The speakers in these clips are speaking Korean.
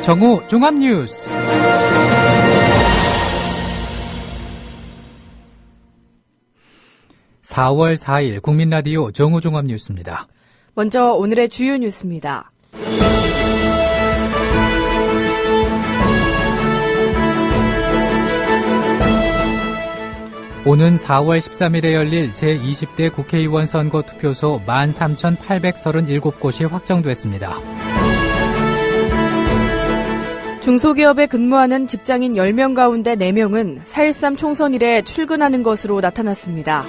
정오 종합뉴스. (4월 4일) 국민라디오 정오 종합뉴스입니다. 먼저 오늘의 주요 뉴스입니다. 오는 4월 13일에 열릴 제20대 국회의원 선거 투표소 13,837곳이 확정됐습니다. 중소기업에 근무하는 직장인 10명 가운데 4명은 4.13 총선 이래 출근하는 것으로 나타났습니다.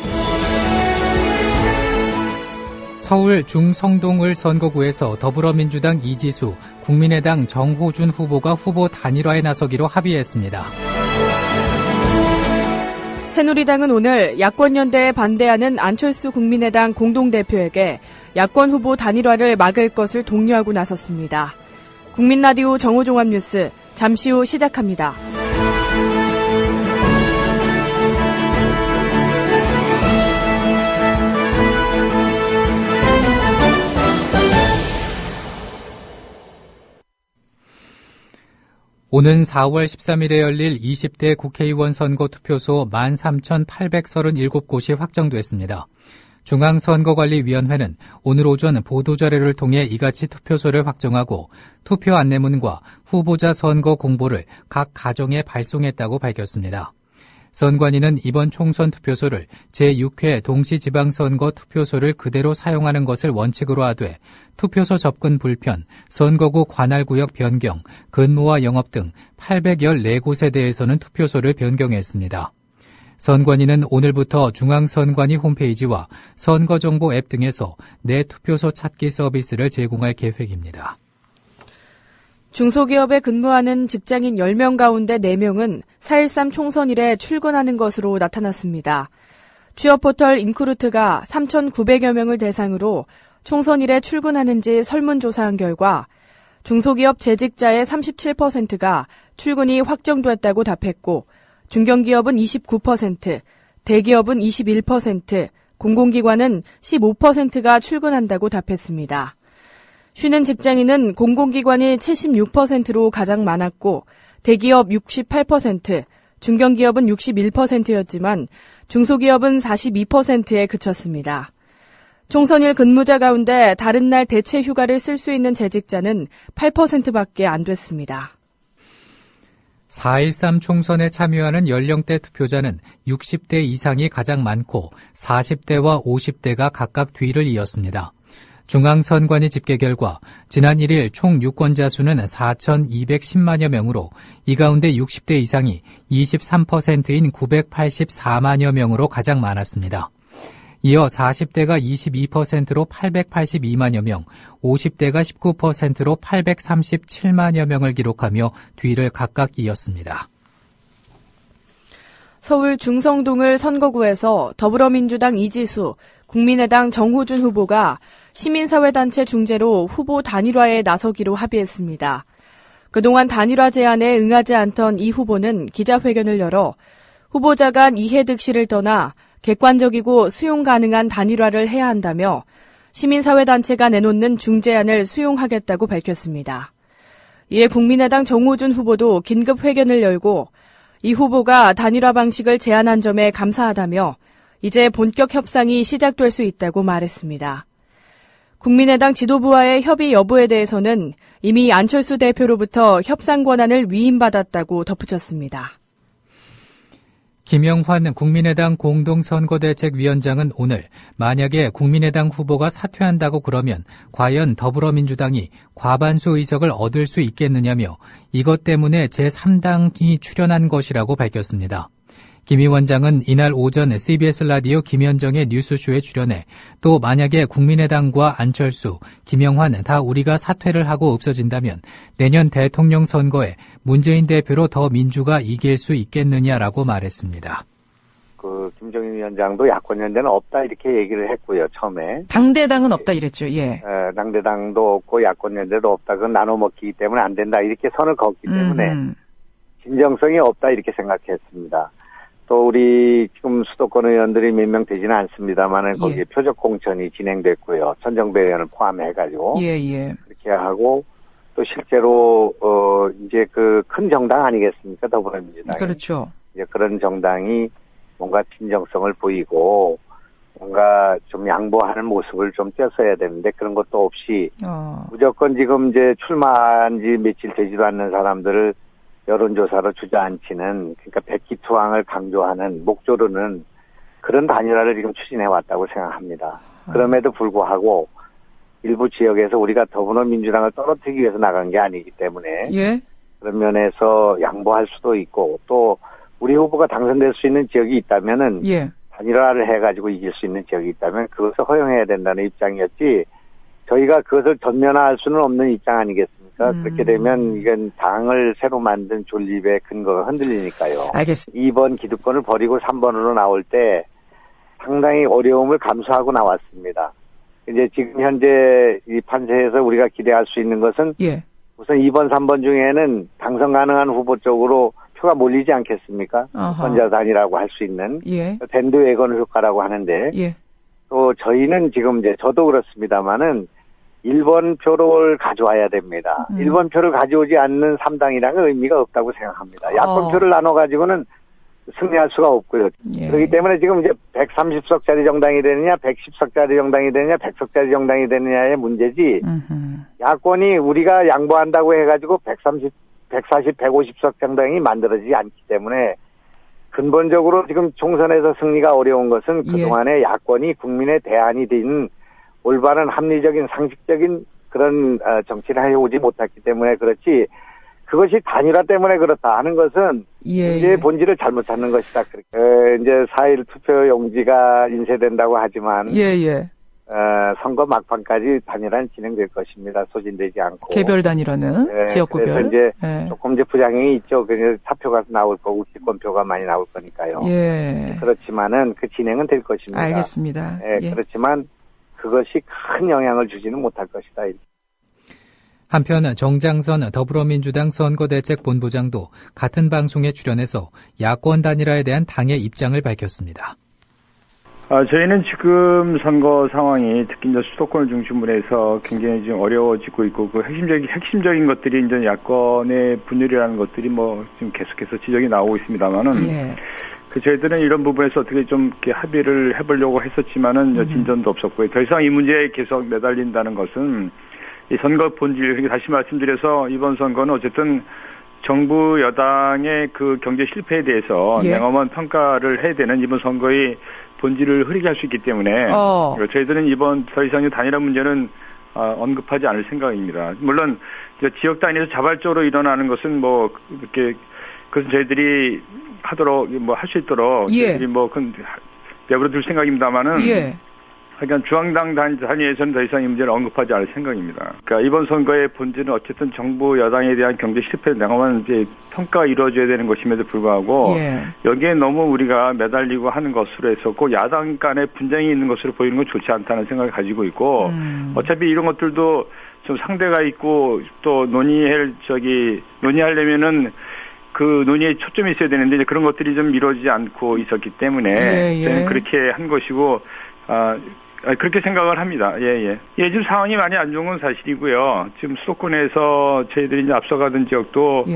서울 중성동을 선거구에서 더불어민주당 이지수, 국민의당 정호준 후보가 후보 단일화에 나서기로 합의했습니다. 새누리당은 오늘 야권연대에 반대하는 안철수 국민의당 공동대표에게 야권 후보 단일화를 막을 것을 독려하고 나섰습니다. 국민라디오 정오종합뉴스 잠시 후 시작합니다. 오는 4월 13일에 열릴 20대 국회의원 선거 투표소 13,837곳이 확정됐습니다. 중앙선거관리위원회는 오늘 오전 보도자료를 통해 이같이 투표소를 확정하고 투표 안내문과 후보자 선거 공보를 각 가정에 발송했다고 밝혔습니다. 선관위는 이번 총선 투표소를 제6회 동시지방선거 투표소를 그대로 사용하는 것을 원칙으로 하되 투표소 접근 불편, 선거구 관할구역 변경, 근무와 영업 등 814곳에 대해서는 투표소를 변경했습니다. 선관위는 오늘부터 중앙선관위 홈페이지와 선거정보 앱 등에서 내 투표소 찾기 서비스를 제공할 계획입니다. 중소기업에 근무하는 직장인 10명 가운데 4명은 4.13 총선 이래 출근하는 것으로 나타났습니다. 취업포털 인크루트가 3,900여 명을 대상으로 총선 이래 출근하는지 설문조사한 결과 중소기업 재직자의 37%가 출근이 확정됐다고 답했고 중견기업은 29%, 대기업은 21%, 공공기관은 15%가 출근한다고 답했습니다. 쉬는 직장인은 공공기관이 76%로 가장 많았고 대기업 68%, 중견기업은 61%였지만 중소기업은 42%에 그쳤습니다. 총선일 근무자 가운데 다른 날 대체 휴가를 쓸 수 있는 재직자는 8%밖에 안 됐습니다. 4.13 총선에 참여하는 연령대 투표자는 60대 이상이 가장 많고 40대와 50대가 각각 뒤를 이었습니다. 중앙선관위 집계 결과 지난 1일 총 유권자 수는 4,210만여 명으로 이 가운데 60대 이상이 23%인 984만여 명으로 가장 많았습니다. 이어 40대가 22%로 882만여 명, 50대가 19%로 837만여 명을 기록하며 뒤를 각각 이었습니다. 서울 중성동을 선거구에서 더불어민주당 이지수, 국민의당 정호준 후보가 시민사회단체 중재로 후보 단일화에 나서기로 합의했습니다. 그동안 단일화 제안에 응하지 않던 이 후보는 기자회견을 열어 후보자 간 이해득실을 떠나 객관적이고 수용 가능한 단일화를 해야 한다며 시민사회단체가 내놓는 중재안을 수용하겠다고 밝혔습니다. 이에 국민의당 정호준 후보도 긴급 회견을 열고 이 후보가 단일화 방식을 제안한 점에 감사하다며 이제 본격 협상이 시작될 수 있다고 말했습니다. 국민의당 지도부와의 협의 여부에 대해서는 이미 안철수 대표로부터 협상 권한을 위임받았다고 덧붙였습니다. 김영환 국민의당 공동선거대책위원장은 오늘 만약에 국민의당 후보가 사퇴한다고 그러면 과연 더불어민주당이 과반수 의석을 얻을 수 있겠느냐며 이것 때문에 제3당이 출연한 것이라고 밝혔습니다. 김 위원장은 이날 오전 CBS 라디오 김현정의 뉴스쇼에 출연해 또 만약에 국민의당과 안철수, 김영환 다 우리가 사퇴를 하고 없어진다면 내년 대통령 선거에 문재인 대표로 더 민주가 이길 수 있겠느냐라고 말했습니다. 김정인 위원장도 야권연대는 없다 이렇게 얘기를 했고요, 처음에. 당대당은 없다 이랬죠, 예. 당대당도 없고 야권연대도 없다. 그건 나눠먹기 때문에 안 된다. 이렇게 선을 걷기 때문에 진정성이 없다 이렇게 생각했습니다. 또 우리 지금 수도권 의원들이 몇 명 되지는 않습니다만은 거기에 표적 공천이 진행됐고요. 천정배 의원을 포함해가지고. 그렇게 하고 또 실제로 이제 그 큰 정당 아니겠습니까? 더불어민주당. 그렇죠. 이제 그런 정당이 뭔가 진정성을 보이고 뭔가 좀 양보하는 모습을 좀 띄었어야 되는데 그런 것도 없이 무조건 지금 이제 출마한 지 며칠 되지도 않는 사람들을 여론조사로 주저앉히는, 그러니까 백기투항을 강조하는 목조로는 그런 단일화를 지금 추진해 왔다고 생각합니다. 그럼에도 불구하고 일부 지역에서 우리가 더불어민주당을 떨어뜨리기 위해서 나간 게 아니기 때문에 예. 그런 면에서 양보할 수도 있고 또 우리 후보가 당선될 수 있는 지역이 있다면은 예. 단일화를 해가지고 이길 수 있는 지역이 있다면 그것을 허용해야 된다는 입장이었지 저희가 그것을 전면화할 수는 없는 입장 아니겠습니까? 그렇게 되면 이건 당을 새로 만든 존립의 근거가 흔들리니까요. 알겠습니다. 2번 기득권을 버리고 3번으로 나올 때 상당히 어려움을 감수하고 나왔습니다. 이제 지금 현재 이 판세에서 우리가 기대할 수 있는 것은 예. 우선 2번, 3번 중에는 당선 가능한 후보 쪽으로 표가 몰리지 않겠습니까? 선자 단위라고 할 수 있는 예. 밴드 웨건 효과라고 하는데 예. 또 저희는 지금 이제 저도 그렇습니다만은 1번 표를 가져와야 됩니다. 1번 표를 가져오지 않는 3당이랑은 의미가 없다고 생각합니다. 야권 표를 나눠가지고는 승리할 수가 없고요. 예. 그렇기 때문에 지금 이제 130석짜리 정당이 되느냐, 110석짜리 정당이 되느냐, 100석짜리 정당이 되느냐의 문제지, 야권이 우리가 양보한다고 해가지고 140, 150석 정당이 만들어지지 않기 때문에 근본적으로 지금 총선에서 승리가 어려운 것은 그동안에 야권이 국민의 대안이 된 올바른 합리적인 상식적인 그런 정치를 해오지 못했기 때문에 그렇지 그것이 단일화 때문에 그렇다 하는 것은 문제의 본질을 잘못 찾는 것이다. 이제 4일 투표 용지가 인쇄된다고 하지만 선거 막판까지 단일화는 진행될 것입니다. 소진되지 않고. 개별 단일화는 지역구별. 그래서 이제 조금 이제 부작용이 있죠. 그래서 사표가 나올 거고 기권표가 많이 나올 거니까요. 그렇지만은 그 진행은 될 것입니다. 알겠습니다. 그렇지만 그것이 큰 영향을 주지는 못할 것이다. 한편 정장선 더불어민주당 선거대책본부장도 같은 방송에 출연해서 야권 단일화에 대한 당의 입장을 밝혔습니다. 저희는 지금 선거 상황이 특히 이제 수도권을 중심으로 해서 굉장히 좀 어려워지고 있고 그 핵심적인 것들이 이제 야권의 분열이라는 것들이 뭐 지금 계속해서 지적이 나오고 있습니다만은 저희들은 이런 부분에서 어떻게 좀 이렇게 합의를 해보려고 했었지만은 진전도 없었고요. 더 이상 이 문제에 계속 매달린다는 것은 이 선거 본질, 다시 말씀드려서 이번 선거는 어쨌든 정부 여당의 그 경제 실패에 대해서 냉엄한 평가를 해야 되는 이번 선거의 본질을 흐리게 할 수 있기 때문에 저희들은 이번 더 이상의 단일화 문제는 언급하지 않을 생각입니다. 물론 지역 단위에서 자발적으로 일어나는 것은 뭐 이렇게 그것은 저희들이 하도록 뭐 할 수 있도록 저희들이 뭐 그건 내버려 둘 생각입니다만은 그러니까 중앙당 단위에서는 더 이상 이 문제를 언급하지 않을 생각입니다. 그러니까 이번 선거의 본질은 어쨌든 정부 여당에 대한 경제 실패를 냉엄한 이제 평가가 이루어져야 되는 것임에도 불구하고 여기에 너무 우리가 매달리고 하는 것으로 해서 꼭 야당 간에 분쟁이 있는 것으로 보이는 건 좋지 않다는 생각을 가지고 있고 어차피 이런 것들도 좀 상대가 있고 또 논의하려면은 그 논의에 초점이 있어야 되는데 이제 그런 것들이 좀 이루어지지 않고 있었기 때문에 저는 그렇게 한 것이고 그렇게 생각을 합니다. 지금 상황이 많이 안 좋은 건 사실이고요. 지금 수도권에서 저희들이 이제 앞서가던 지역도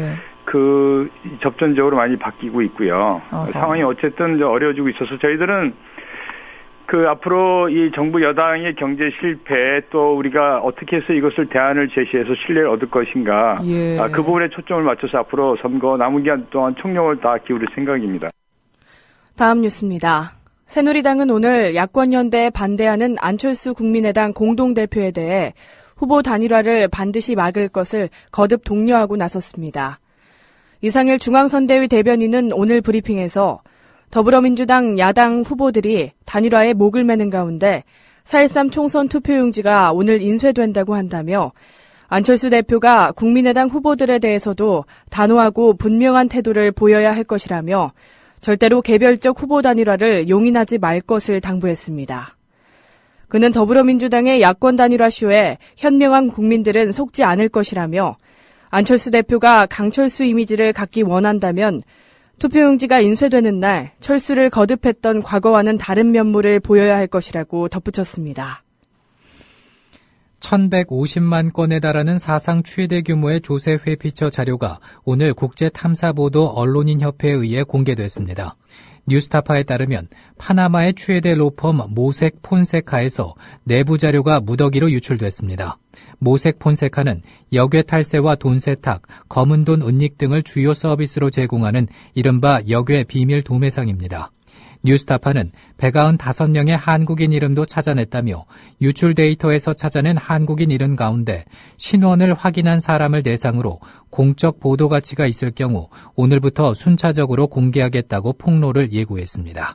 그 접전적으로 많이 바뀌고 있고요. 상황이 어쨌든 어려워지고 있어서 저희들은 그 앞으로 이 정부 여당의 경제 실패 또 우리가 어떻게 해서 이것을 대안을 제시해서 신뢰를 얻을 것인가 그 부분에 초점을 맞춰서 앞으로 선거 남은 기간 동안 총력을 다 기울일 생각입니다. 다음 뉴스입니다. 새누리당은 오늘 야권연대에 반대하는 안철수 국민의당 공동대표에 대해 후보 단일화를 반드시 막을 것을 거듭 독려하고 나섰습니다. 이상일 중앙선대위 대변인은 오늘 브리핑에서 더불어민주당 야당 후보들이 단일화에 목을 매는 가운데 4.13 총선 투표용지가 오늘 인쇄된다고 한다며 안철수 대표가 국민의당 후보들에 대해서도 단호하고 분명한 태도를 보여야 할 것이라며 절대로 개별적 후보 단일화를 용인하지 말 것을 당부했습니다. 그는 더불어민주당의 야권 단일화 쇼에 현명한 국민들은 속지 않을 것이라며 안철수 대표가 강철수 이미지를 갖기 원한다면 투표용지가 인쇄되는 날 철수를 거듭했던 과거와는 다른 면모를 보여야 할 것이라고 덧붙였습니다. 1150만 건에 달하는 사상 최대 규모의 조세 회피처 자료가 오늘 국제탐사보도 언론인협회에 의해 공개됐습니다. 뉴스타파에 따르면 파나마의 최대 로펌 모색 폰세카에서 내부 자료가 무더기로 유출됐습니다. 모색 폰세카는 역외 탈세와 돈 세탁, 검은 돈 은닉 등을 주요 서비스로 제공하는 이른바 역외 비밀 도매상입니다. 뉴스타파는 195명의 한국인 이름도 찾아냈다며 유출 데이터에서 찾아낸 한국인 이름 가운데 신원을 확인한 사람을 대상으로 공적 보도 가치가 있을 경우 오늘부터 순차적으로 공개하겠다고 폭로를 예고했습니다.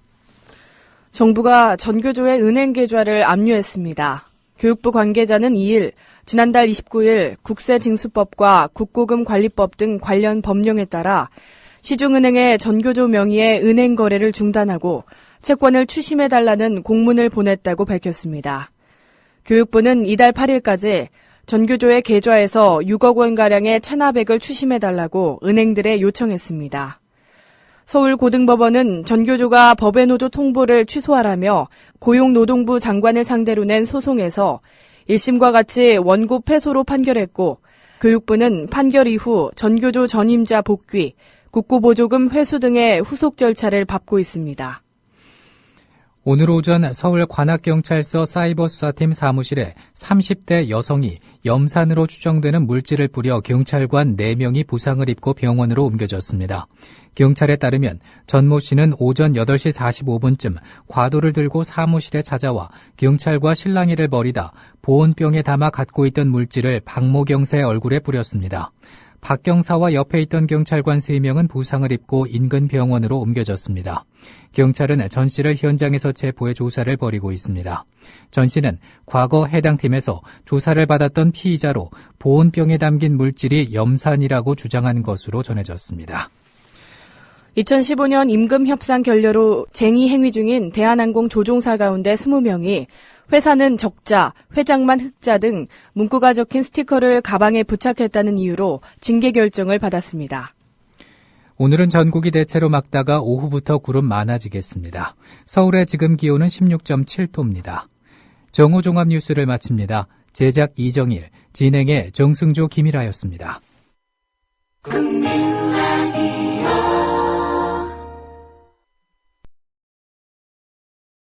정부가 전교조의 은행 계좌를 압류했습니다. 교육부 관계자는 2일 지난달 29일 국세징수법과 국고금관리법 등 관련 법령에 따라 시중은행의 전교조 명의의 은행 거래를 중단하고 채권을 추심해달라는 공문을 보냈다고 밝혔습니다. 교육부는 이달 8일까지 전교조의 계좌에서 6억 원가량의 체납액을 추심해달라고 은행들에 요청했습니다. 서울고등법원은 전교조가 법외 노조 통보를 취소하라며 고용노동부 장관을 상대로 낸 소송에서 1심과 같이 원고 패소로 판결했고 교육부는 판결 이후 전교조 전임자 복귀, 국고보조금 회수 등의 후속 절차를 밟고 있습니다. 오늘 오전 서울 관악경찰서 사이버수사팀 사무실에 30대 여성이 염산으로 추정되는 물질을 뿌려 경찰관 4명이 부상을 입고 병원으로 옮겨졌습니다. 경찰에 따르면 전모 씨는 오전 8시 45분쯤 과도를 들고 사무실에 찾아와 경찰과 실랑이를 벌이다 보온병에 담아 갖고 있던 물질을 박모경 씨 얼굴에 뿌렸습니다. 박 경사와 옆에 있던 경찰관 3명은 부상을 입고 인근 병원으로 옮겨졌습니다. 경찰은 전 씨를 현장에서 체포해 조사를 벌이고 있습니다. 전 씨는 과거 해당 팀에서 조사를 받았던 피의자로 보온병에 담긴 물질이 염산이라고 주장한 것으로 전해졌습니다. 2015년 임금 협상 결렬로 쟁의 행위 중인 대한항공 조종사 가운데 20명이 회사는 적자, 회장만 흑자 등 문구가 적힌 스티커를 가방에 부착했다는 이유로 징계 결정을 받았습니다. 오늘은 전국이 대체로 맑다가 오후부터 구름 많아지겠습니다. 서울의 지금 기온은 16.7도입니다. 정오 종합 뉴스를 마칩니다. 제작 이정일, 진행의 정승조 김일아였습니다. 국민라디오